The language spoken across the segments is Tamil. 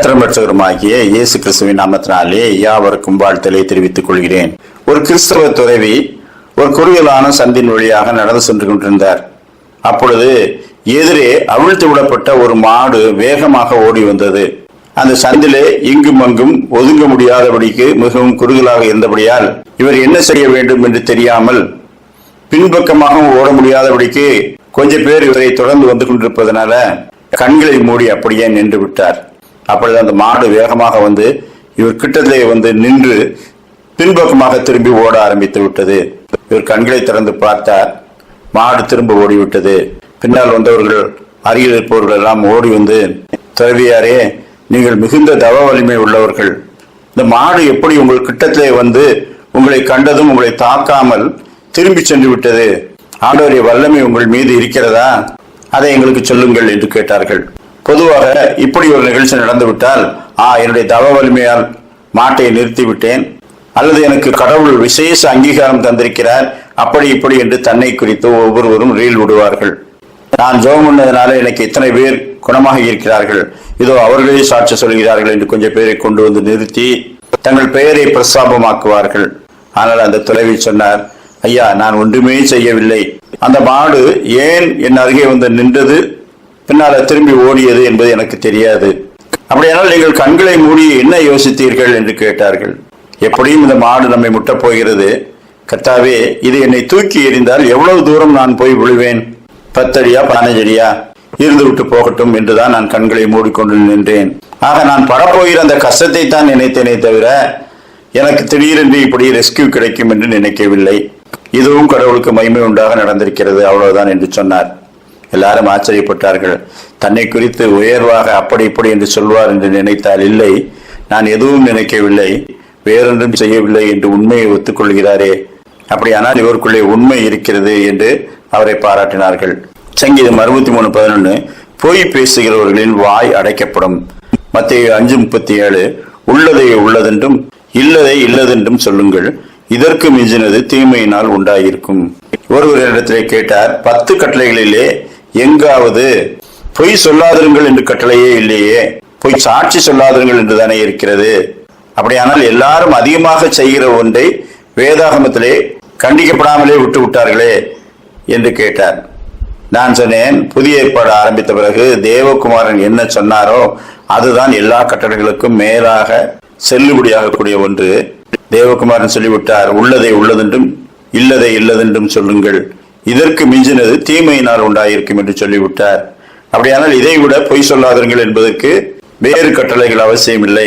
கர்த்தரும் இரட்சகருமாகிய இயேசு கிறிஸ்துவின் நாமத்தினாலே யாவருக்கும் வாழ்த்தலை தெரிவித்துக் கொள்கிறேன். ஒரு கிறிஸ்தவ துறவி ஒரு குறுகலான சந்தின் வழியாக நடந்து சென்று கொண்டிருந்தார். அப்பொழுது எதிரே அவிழ்த்து விடப்பட்ட ஒரு மாடு வேகமாக ஓடி வந்தது. அந்த சந்திலே இங்கும் அங்கும் ஒதுங்க முடியாதபடிக்கு மிகவும் குறுகலாக இருந்தபடியால் இவர் என்ன செய்ய வேண்டும் என்று தெரியாமல் பின்பக்கமாக ஓட முடியாதபடிக்கு கொஞ்சம் பேர் இவரை தொடர்ந்து வந்து கொண்டிருப்பதனால கண்களை மூடி அப்படியே நின்று விட்டார். அப்பொழுது அந்த மாடு வேகமாக வந்து இவர் கிட்டத்திலே வந்து நின்று பின்பக்கமாக திரும்பி ஓட ஆரம்பித்து விட்டது. இவர் கண்களை திறந்து பார்த்தார், மாடு திரும்ப ஓடிவிட்டது. பின்னால் வந்தவர்கள், அருகில் இருப்பவர்கள் எல்லாம் ஓடி வந்து, துறவியாரே, நீங்கள் மிகுந்த தவ வலிமை உள்ளவர்கள், இந்த மாடு எப்படி உங்கள் கிட்டத்திலே வந்து உங்களை கண்டதும் உங்களை தாக்காமல் திரும்பி சென்று விட்டது? ஆண்டவருடைய வல்லமை உங்கள் மீது இருக்கிறதா? அதை எங்களுக்கு சொல்லுங்கள் என்று கேட்டார்கள். பொதுவாக இப்படி ஒரு நிகழ்ச்சி நடந்துவிட்டால், என்னுடைய தவ வலிமையால் மாட்டை நிறுத்திவிட்டேன், அல்லது எனக்கு கடவுள் விசேஷ அங்கீகாரம் தந்திருக்கிறார், அப்படி இப்படி என்று தன்னை குறித்து ஒவ்வொருவரும் ரீல் விடுவார்கள். நான் ஜெபம் பண்ணதுனால எனக்கு இத்தனை பேர் குணமாக இருக்கிறார்கள், இதோ அவர்களே சாட்சி சொல்கிறார்கள் என்று கொஞ்சம் பேரை கொண்டு வந்து நிறுத்தி தங்கள் பெயரை பிரஸ்தாபமாக்குவார்கள். ஆனால் அந்த துறவி சொன்னார், ஐயா, நான் ஒன்றுமே செய்யவில்லை. அந்த மாடு ஏன் என் அருகே வந்து நின்றது, பின்னால திரும்பி ஓடியது என்பது எனக்கு தெரியாது. அப்படியானால் நீங்கள் கண்களை மூடி என்ன யோசித்தீர்கள் என்று கேட்டார்கள். எப்படியும் இந்த மாடு நம்மை முட்டப் போகிறது, கர்த்தாவே, இது என்னை தூக்கி எறிந்தால் எவ்வளவு தூரம் நான் போய் விழுவேன்? 10 அடியா 15 அடியா? இருந்து விட்டு போகட்டும் என்றுதான் நான் கண்களை மூடிக்கொண்டு நின்றேன். ஆக நான் படப்போகிற அந்த கஷ்டத்தை தான் நினைத்தேனே தவிர எனக்கு திடீரென்று இப்படி ரெஸ்கியூ கிடைக்கும் என்று நினைக்கவில்லை. இதுவும் கடவுளுக்கு மகிமை உண்டாக நடந்திருக்கிறது, அவ்வளவுதான் என்று சொன்னார். எல்லாரும் ஆச்சரியப்பட்டார்கள். தன்னை குறித்து உயர்வாக அப்படி இப்படி என்று சொல்வார் என்று நினைத்தால், இல்லை, நான் எதுவும் நினைக்கவில்லை, வேறொன்றும் செய்யவில்லை என்று உண்மையை ஒத்துக்கொள்கிறாரே, அப்படியானால் இவருக்குள்ளே உண்மை இருக்கிறது என்று அவரை பாராட்டினார்கள். சங்கீதம் 63:11, பொய் பேசுகிறவர்களின் வாய் அடைக்கப்படும். மத்தேயு 5:37, உள்ளதை உள்ளதென்றும் இல்லதை இல்லதென்றும் சொல்லுங்கள், இதற்கு மிஞ்சினது தீமையினால் உண்டாயிருக்கும். ஒருவரிடத்திலே கேட்டார், 10 கட்டளைகளிலே எங்காவது பொய் சொல்லாதிருங்கள் என்று கட்டளையே இல்லையே, பொய் சாட்சி சொல்லாதிருங்கள் என்று தானே இருக்கிறது. அப்படியானால் எல்லாரும் அதிகமாக செய்கிற ஒன்றை வேதாகமத்திலே கண்டிக்கப்படாமலே விட்டு விட்டார்களே என்று கேட்டார். நான் சொன்னேன், புதிய ஏற்பாடு ஆரம்பித்த பிறகு தேவகுமாரன் என்ன சொன்னாரோ அதுதான் எல்லா கட்டளைகளுக்கும் மேலாக செல்லுபடியாக கூடிய ஒன்று. தேவகுமாரன் சொல்லிவிட்டார், உள்ளதை உள்ளதென்றும் இல்லதை இல்லதென்றும் சொல்லுங்கள், இதற்கு மிஞ்சினது தீமையினால் உண்டாயிருக்கும் என்று சொல்லிவிட்டார். அப்படியானால் இதை விட பொய் சொல்லாதீர்கள் என்பதற்கு வேறு கட்டளைகள் அவசியம் இல்லை.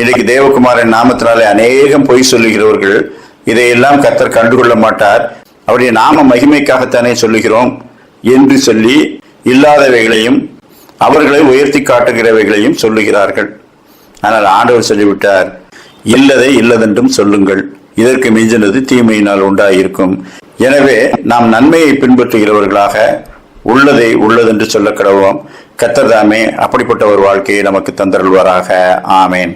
இன்னைக்கு தேவகுமாரன் நாமத்தினாலே அநேகம் பொய் சொல்லுகிறவர்கள், இதையெல்லாம் கர்த்தர் கண்டுகொள்ள மாட்டார், அவருடைய நாம மகிமைக்காகத்தானே சொல்லுகிறோம் என்று சொல்லி இல்லாதவைகளையும் அவர்களை உயர்த்தி காட்டுகிறவைகளையும் சொல்லுகிறார்கள். ஆனால் ஆண்டவர் சொல்லிவிட்டார், இல்லதை இல்லதென்றும் சொல்லுங்கள், இதற்கு மிஞ்சினது தீமையினால் உண்டாயிருக்கும். எனவே நாம் நன்மையை பின்பற்றுகிறவர்களாக உள்ளதை உள்ளதென்று சொல்ல கடவோம். கர்த்தர் தாமே அப்படிப்பட்ட ஒரு வாழ்க்கையை நமக்கு தந்தருள்வாராக. ஆமேன்.